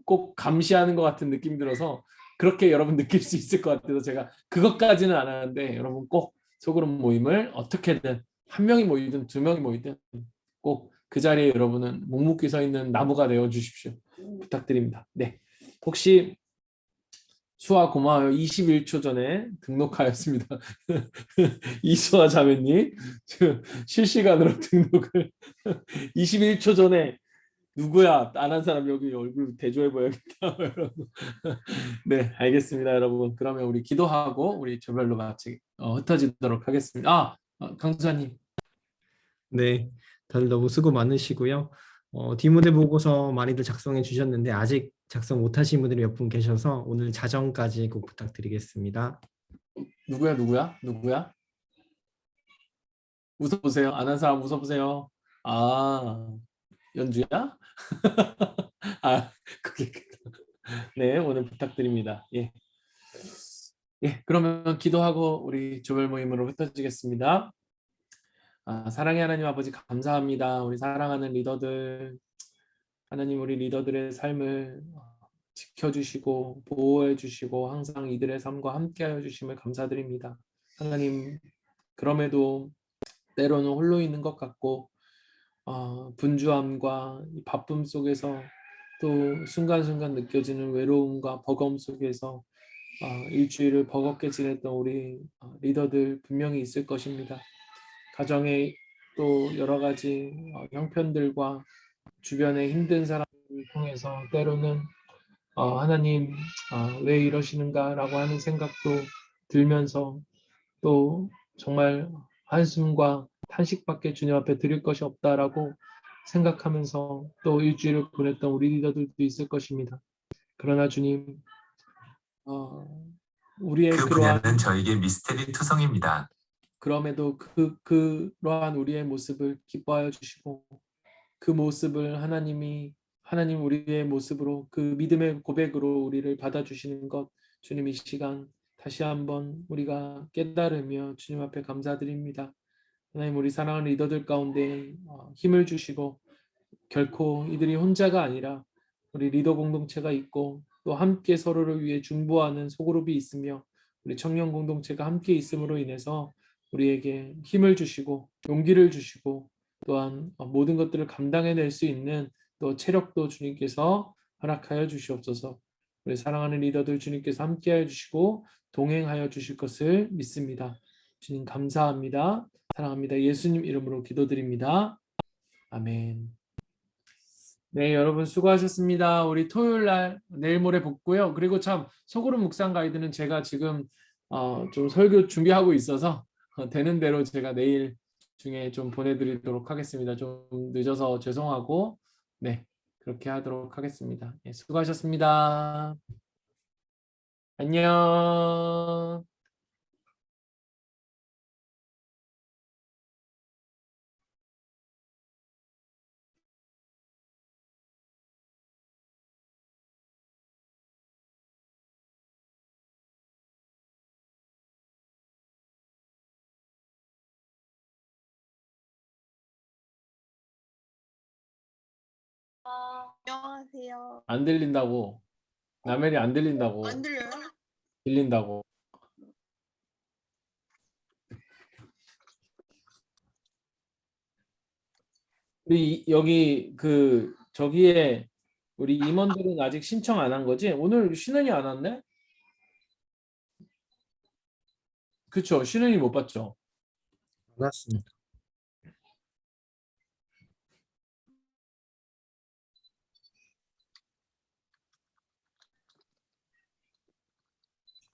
Speaker 1: 꼭 감시하는 것 같은 느낌이 들어서 그렇게 여러분 느낄 수 있을 것 같아서 제가 그것까지는 안 하는데 여러분 꼭 소그룹 모임을 어떻게든 한 명이 모이든 두 명이 모이든 꼭 그 자리에 여러분은 묵묵히 서 있는 나무가 되어 주십시오. 부탁드립니다. 네. 혹시 수아 고마워요. 21초 전에 등록하였습니다. 이수아 자매님 지금 실시간으로 등록을 21초 전에 누구야? 안 한 사람 여기 얼굴 대조해 보야겠다. 네, 알겠습니다, 여러분. 그러면 우리 기도하고 우리 조별로 마치 흩어지도록 하겠습니다. 강수사님.
Speaker 3: 네, 다들 너무 수고 많으시고요. 디모데 보고서 많이들 작성해 주셨는데 아직 작성 못하신 분들이 몇 분 계셔서 오늘 자정까지 꼭 부탁드리겠습니다.
Speaker 1: 누구야? 웃어보세요. 안 한 사람 웃어보세요. 연주야? 그게 네, 오늘 부탁드립니다. 예. 예, 그러면 기도하고 우리 조별 모임으로 흩어지겠습니다. 사랑의 하나님 아버지 감사합니다. 우리 사랑하는 리더들, 하나님 우리 리더들의 삶을 지켜주시고 보호해 주시고 항상 이들의 삶과 함께하여 주심을 감사드립니다. 하나님 그럼에도 때로는 홀로 있는 것 같고 분주함과 이 바쁨 속에서 또 순간순간 느껴지는 외로움과 버거움 속에서 일주일을 버겁게 지냈던 우리 리더들 분명히 있을 것입니다. 가정에 또 여러 가지 형편들과 주변의 힘든 사람들을 통해서 때로는 하나님 왜 이러시는가라고 하는 생각도 들면서 또 정말 한숨과 탄식밖에 주님 앞에 드릴 것이 없다라고 생각하면서 또 일주일을 보냈던 우리 리더들도 있을 것입니다. 그러나 주님 우리의
Speaker 4: 그 분야는 저에게 미스테리 투성입니다.
Speaker 1: 그럼에도 그러한 우리의 모습을 기뻐하여 주시고 그 모습을 하나님 우리의 모습으로 그 믿음의 고백으로 우리를 받아주시는 것 주님 이 시간 다시 한번 우리가 깨달으며 주님 앞에 감사드립니다. 하나님 우리 사랑하는 리더들 가운데 힘을 주시고 결코 이들이 혼자가 아니라 우리 리더 공동체가 있고 또 함께 서로를 위해 중보하는 소그룹이 있으며 우리 청년 공동체가 함께 있음으로 인해서 우리에게 힘을 주시고 용기를 주시고 또한 모든 것들을 감당해낼 수 있는 또 체력도 주님께서 허락하여 주시옵소서. 우리 사랑하는 리더들 주님께서 함께하여 주시고 동행하여 주실 것을 믿습니다. 주님 감사합니다. 사랑합니다. 예수님 이름으로 기도드립니다. 아멘. 네, 여러분 수고하셨습니다. 우리 토요일 날 내일 모레 뵙고요. 그리고 참 소그룹 묵상 가이드는 제가 지금 좀 설교 준비하고 있어서 되는 대로 제가 내일 중에 좀 보내드리도록 하겠습니다. 좀 늦어서 죄송하고 네 그렇게 하도록 하겠습니다. 네, 수고하셨습니다. 안녕.
Speaker 2: 안녕하세요.
Speaker 1: 안 들린다고. 라멜이 안 들린다고.
Speaker 2: 안 들려요?
Speaker 1: 들린다고. 우리 여기 그 저기에 우리 임원들은 아직 신청 안 한 거지? 오늘 신은이 안 왔네? 그쵸? 신은이 못 봤죠?
Speaker 3: 맞습니다.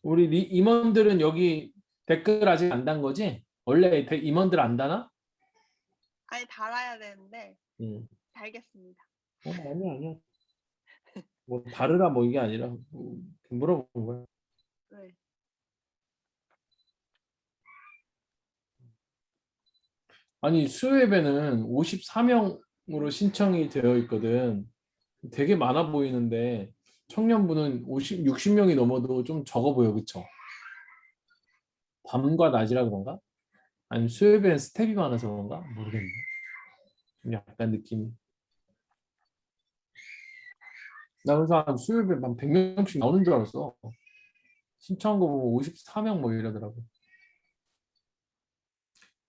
Speaker 1: 우리 임원들은 여기 댓글 아직 안 단 거지? 원래 임원들 안 다나?
Speaker 2: 아니 달아야 되는데
Speaker 1: 응.
Speaker 2: 달겠습니다.
Speaker 1: 아니야, 아니야. 뭐 다르다 뭐 이게 아니라 물어본 거야.
Speaker 2: 네.
Speaker 1: 아니 수요예배는 54명으로 신청이 되어 있거든. 되게 많아 보이는데 청년부는 60명이 넘어도 좀 적어 보여, 그쵸? 밤과 낮이라 그런가? 아니면 수요예배는 스텝이 많아서 그런가? 모르겠네. 좀 약간 느낌이. 나 그래서 한 수요예배 한 100명씩 나오는 줄 알았어. 신청한 거 보면 54명 뭐 이러더라고.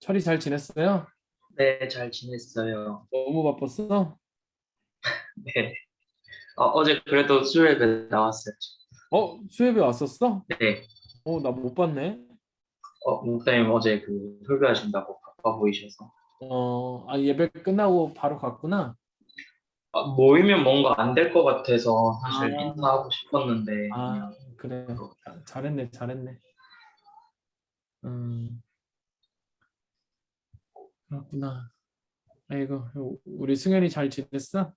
Speaker 1: 철이 잘 지냈어요?
Speaker 5: 네, 잘 지냈어요.
Speaker 1: 너무 바빴어?
Speaker 5: 네. 어제 그래도 수요일에 나왔어요.
Speaker 1: 수요예배 왔었어?
Speaker 5: 네.
Speaker 1: 나 못 봤네.
Speaker 5: 목사님 어제 그 설교하신다고 바빠 보이셔서.
Speaker 1: 예배 끝나고 바로 갔구나.
Speaker 5: 모이면 뭔가 안 될 것 같아서 사실
Speaker 1: 아.
Speaker 5: 인사하고 싶었는데
Speaker 1: 아,
Speaker 5: 그냥
Speaker 1: 그래. 잘했네, 잘했네. 음, 그렇구나. 아이고, 우리 승현이 잘 지냈어?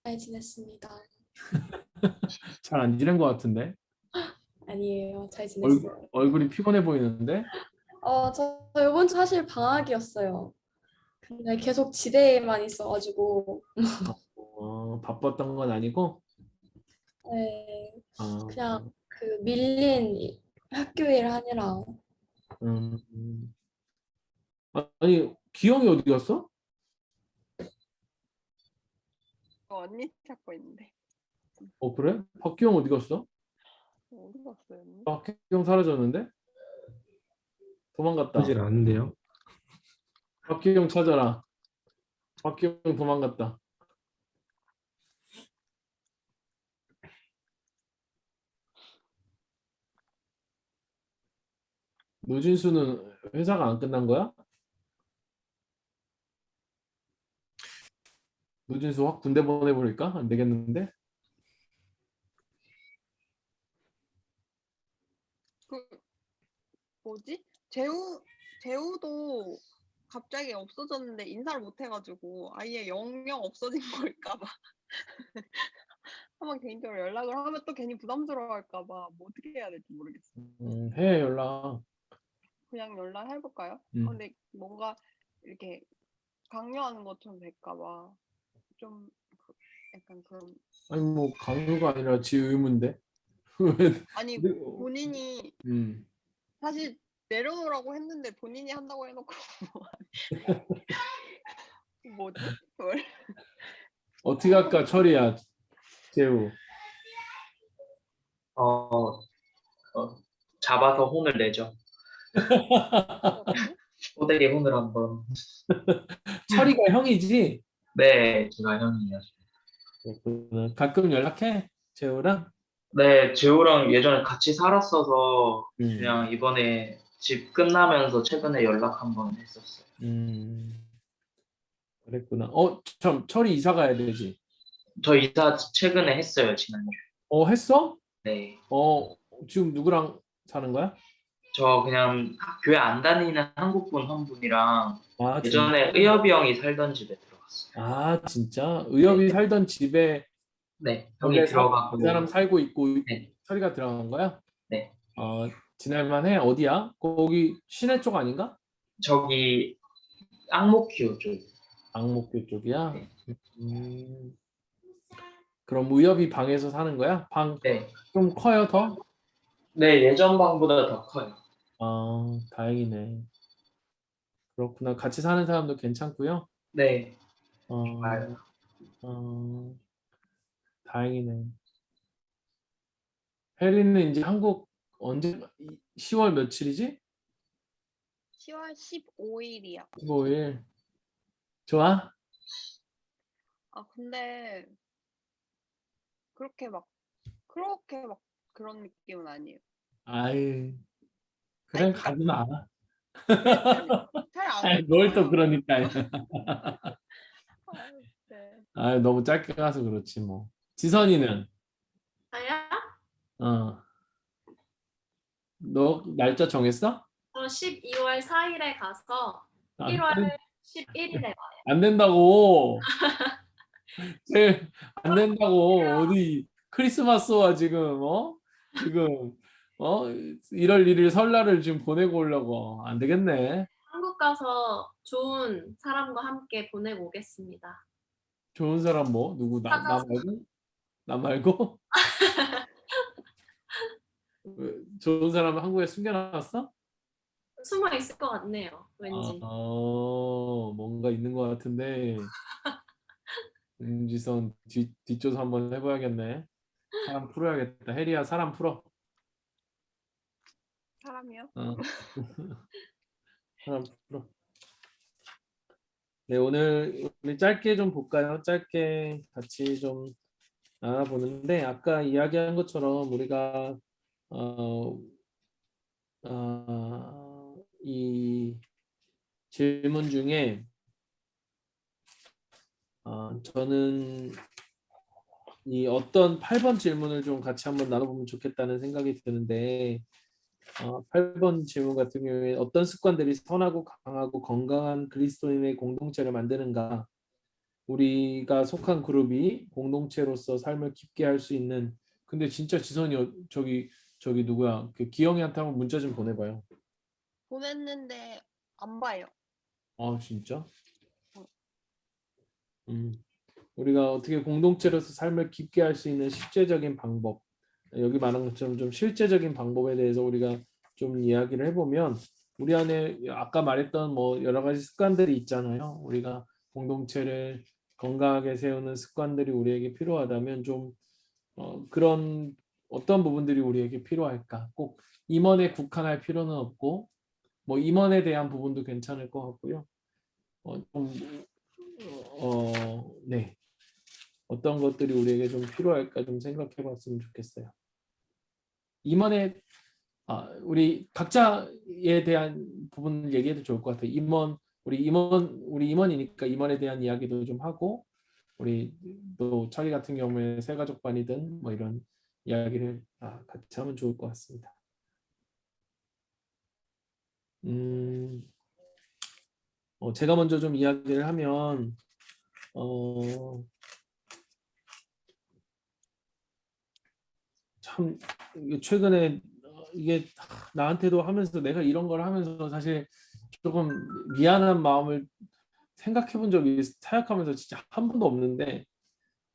Speaker 6: 잘 지냈습니다.
Speaker 1: 잘 안 지낸 것 같은데?
Speaker 6: 아니에요. 잘 지냈어요.
Speaker 1: 얼굴이 피곤해 보이는데?
Speaker 6: 저 이번 주 사실 방학이었어요. 근데 계속 집에만 있어가지고
Speaker 1: 바빴던 건 아니고?
Speaker 6: 네,
Speaker 1: 어,
Speaker 6: 그냥 그 밀린 학교 일 하느라
Speaker 1: 음. 아니, 기영이 어디 갔어?
Speaker 2: 언니 찾고 있는데
Speaker 1: 그래? 박기영 어디 갔어?
Speaker 2: 어디 갔어요 언니?
Speaker 1: 박기영 사라졌는데? 도망갔다.
Speaker 3: 보질 않은데요.
Speaker 1: 박기영 찾아라. 박기영 도망갔다. 노진수는 회사가 안 끝난 거야? 노진수 확 군대 보내버릴까? 안 되겠는데?
Speaker 2: 그 뭐지? 재우도 갑자기 없어졌는데 인사를 못 해가지고 아예 영영 없어진 걸까봐 한번 개인적으로 연락을 하면 또 괜히 부담스러워할까봐 뭐 어떻게 해야 될지 모르겠어.
Speaker 1: 해 연락.
Speaker 2: 그냥 연락해볼까요?
Speaker 1: 음.
Speaker 2: 근데 뭔가 이렇게 강요하는 것처럼 될까봐 좀 약간 그런.
Speaker 1: 아니 뭐 강요가 아니라 지 의무인데. 왜-
Speaker 2: 아니
Speaker 1: 네,
Speaker 2: 본인이
Speaker 1: 음.
Speaker 2: 사실 내려놓으라고 했는데 본인이 한다고 해놓고 뭐지? 그걸
Speaker 1: 어떻게 할까 철이야 재우.
Speaker 5: 어, 잡아서 혼을 내죠.
Speaker 2: 어떻게?
Speaker 5: 호되게 혼을 한번.
Speaker 1: 철이가 형이지.
Speaker 5: 네, 제가 형이에요.
Speaker 1: 그렇구나. 가끔 연락해 재우랑.
Speaker 5: 네, 재호랑 예전에 같이 살았어서
Speaker 1: 음.
Speaker 5: 그냥 이번에 집 끝나면서 최근에 연락 한번 했었어요.
Speaker 1: 그랬구나. 참 철이 이사 가야 되지.
Speaker 5: 저 이사 최근에 했어요, 지난주에.
Speaker 1: 했어?
Speaker 5: 네.
Speaker 1: 지금 누구랑 사는 거야?
Speaker 5: 저 그냥 교회 안 다니는 한국분 한 분이랑
Speaker 1: 아
Speaker 5: 예전에
Speaker 1: 진짜?
Speaker 5: 의협이 형이 살던 집에 들어갔어요.
Speaker 1: 아 진짜? 의협이
Speaker 5: 네.
Speaker 1: 살던 집에
Speaker 5: 네,
Speaker 1: 원래
Speaker 5: 형이
Speaker 1: 그
Speaker 5: 들어갔고,
Speaker 1: 사람 살고 있고
Speaker 5: 네,
Speaker 1: 철이가 들어간 거야?
Speaker 5: 네.
Speaker 1: 지낼만해? 어디야? 거기 시내 쪽 아닌가?
Speaker 5: 저기 앙모큐 쪽.
Speaker 1: 앙목교 쪽이야?
Speaker 5: 네.
Speaker 1: 음, 그럼 의협이 방에서 사는 거야? 방
Speaker 5: 네,
Speaker 1: 좀 커요 더?
Speaker 5: 네, 예전 방보다 더 커요.
Speaker 1: 다행이네. 그렇구나. 같이 사는 사람도 괜찮고요.
Speaker 5: 네,
Speaker 1: 어,
Speaker 5: 좋아요.
Speaker 1: 어, 다행이네. 혜리는 이제 한국 언제 10월 며칠이지?
Speaker 2: 10월 15일이요.
Speaker 1: 15일. 좋아?
Speaker 2: 아, 근데 그렇게 막 그런 느낌은 아니에요.
Speaker 1: 아이,
Speaker 2: 아니,
Speaker 1: 그래
Speaker 2: 그러니까
Speaker 1: 가지 마.
Speaker 2: 아니, 차라리 안
Speaker 1: 아이, 뭘 또
Speaker 2: 갔잖아요.
Speaker 1: 그러니까.
Speaker 2: 아, 네.
Speaker 1: 아, 너무 짧게 가서 그렇지 뭐. 지선이는
Speaker 7: 저요?
Speaker 1: 어, 너 날짜 정했어?
Speaker 7: 저 12월 4일에 가서
Speaker 1: 안,
Speaker 7: 1월
Speaker 1: 된-
Speaker 7: 11일에 와요.
Speaker 1: 안 된다고. 안 된다고. 어디 크리스마스와 지금 지금 1월 1일 설날을 지금 보내고 오려고. 안 되겠네.
Speaker 7: 한국 가서 좋은 사람과 함께 보내고 오겠습니다.
Speaker 1: 좋은 사람 뭐? 누구 나 말고? 나 말고? 왜, 좋은 사람 한국에 숨겨놨어?
Speaker 7: 숨어 있을 것 같네요. 왠지.
Speaker 1: 뭔가 있는 것 같은데 지선 뒷조사 한번 해봐야겠네. 사람 풀어야겠다. 혜리야 사람 풀어.
Speaker 2: 사람이요?
Speaker 1: 어. 사람 풀어. 네, 오늘 우리 짧게 좀 볼까요? 짧게 같이 좀 알아보는데 아까 이야기한 것처럼 우리가 이 질문 중에 저는 이 어떤 8번 질문을 좀 같이 한번 나눠보면 좋겠다는 생각이 드는데 8번 질문 같은 경우에 어떤 습관들이 선하고 강하고 건강한 그리스도인의 공동체를 만드는가? 우리가 속한 그룹이 공동체로서 삶을 깊게 할 수 있는. 근데 진짜 지선이 저기 누구야? 그 기영이한테 한번 문자 좀 보내봐요.
Speaker 2: 보냈는데 안 봐요.
Speaker 1: 아 진짜? 우리가 어떻게 공동체로서 삶을 깊게 할 수 있는 실제적인 방법, 여기 말한 것처럼 좀 실제적인 방법에 대해서 우리가 좀 이야기를 해보면 우리 안에 아까 말했던 뭐 여러 가지 습관들이 있잖아요. 우리가 공동체를 건강하게 세우는 습관들이 우리에게 필요하다면 좀 그런 어떤 부분들이 우리에게 필요할까? 꼭 임원에 국한할 필요는 없고 뭐 임원에 대한 부분도 괜찮을 것 같고요. 네. 어떤 것들이 우리에게 좀 필요할까 좀 생각해 봤으면 좋겠어요. 임원의 우리 각자에 대한 부분을 얘기해도 좋을 것 같아요. 우리 임원이니까 임원에 대한 이야기도 좀 하고 우리 또 차기 같은 경우에 새가족반이든 뭐 이런 이야기를 같이 하면 좋을 것 같습니다. 제가 먼저 좀 이야기를 하면 참 최근에 이게 나한테도 하면서 내가 이런 걸 하면서 사실 조금 미안한 마음을 생각해 본 적이 타협하면서 진짜 한 번도 없는데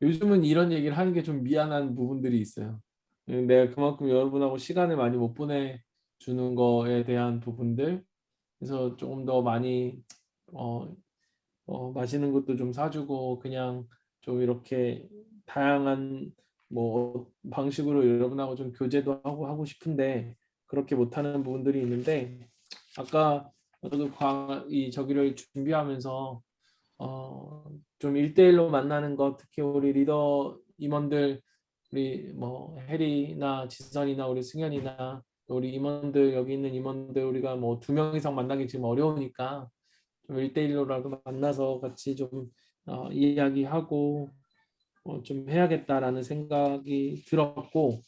Speaker 1: 요즘은 이런 얘기를 하는 게 좀 미안한 부분들이 있어요. 내가 그만큼 여러분하고 시간을 많이 못 보내주는 거에 대한 부분들, 그래서 조금 더 많이 맛있는 것도 좀 사주고 그냥 좀 이렇게 다양한 뭐 방식으로 여러분하고 좀 교제도 하고 싶은데 그렇게 못하는 부분들이 있는데 아까 저도 저기를 준비하면서 좀 1대1로 만나는 것, 특히 우리 리더 임원들, 우리 뭐 혜리나 지선이나 우리 승현이나 우리 임원들, 여기 있는 임원들 우리가 뭐 2명 이상 만나기 지금 어려우니까 좀 1대1로라도 만나서 같이 좀 이야기하고 좀 해야겠다라는 생각이 들었고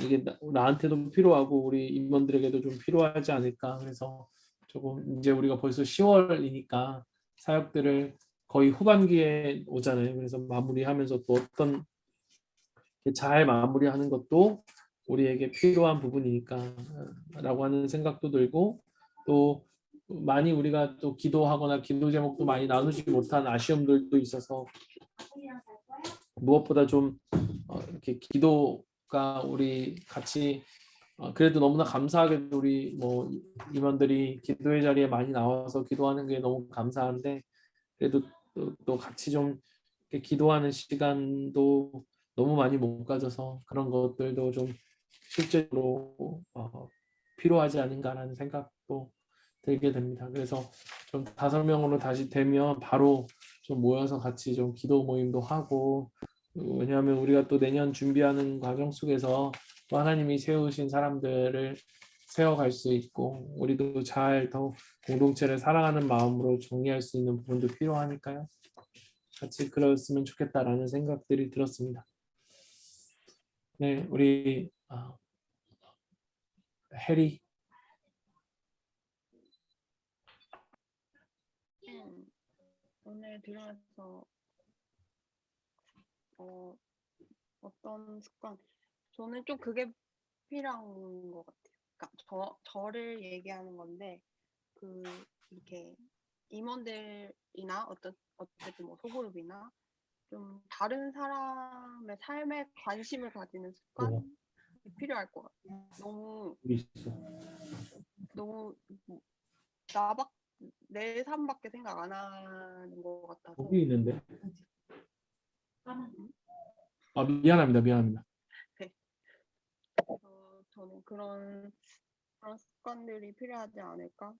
Speaker 1: 이게 나한테도 필요하고 우리 임원들에게도 좀 필요하지 않을까. 그래서 조금 이제 우리가 벌써 10월이니까 사역들을 거의 후반기에 오잖아요. 그래서 마무리하면서 또 어떤 잘 마무리하는 것도 우리에게 필요한 부분이니까 라고 하는 생각도 들고 또 많이 우리가 또 기도하거나 기도 제목도 많이 나누지 못한 아쉬움들도 있어서 무엇보다 좀 이렇게 기도가 우리 같이 그래도 너무나 감사하게도 우리 뭐 임원들이 기도의 자리에 많이 나와서 기도하는 게 너무 감사한데 그래도 또 같이 좀 이렇게 기도하는 시간도 너무 많이 못 가져서 그런 것들도 좀 실제로 필요하지 않은가라는 생각도 들게 됩니다. 그래서 좀 5명으로 다시 되면 바로 좀 모여서 같이 좀 기도 모임도 하고, 왜냐하면 우리가 또 내년 준비하는 과정 속에서 또 하나님이 세우신 사람들을 세워갈 수 있고 우리도 잘 더 공동체를 사랑하는 마음으로 정리할 수 있는 부분도 필요하니까요. 같이 그랬으면 좋겠다라는 생각들이 들었습니다. 네, 우리 해리.
Speaker 2: 오늘 들어서 어떤 습관, 저는 좀 그게 필요한 것 같아요. 그러니까 저를 얘기하는 건데 이렇게 임원들이나 어쨌든 뭐 소그룹이나 좀 다른 사람의 삶에 관심을 가지는 습관이 필요할 것 같아요. 너무 내 삶밖에 생각 안 하는 것 같아서.
Speaker 1: 거기 있는데. 미안합니다.
Speaker 2: 저는 그런 습관들이 필요하지 않을까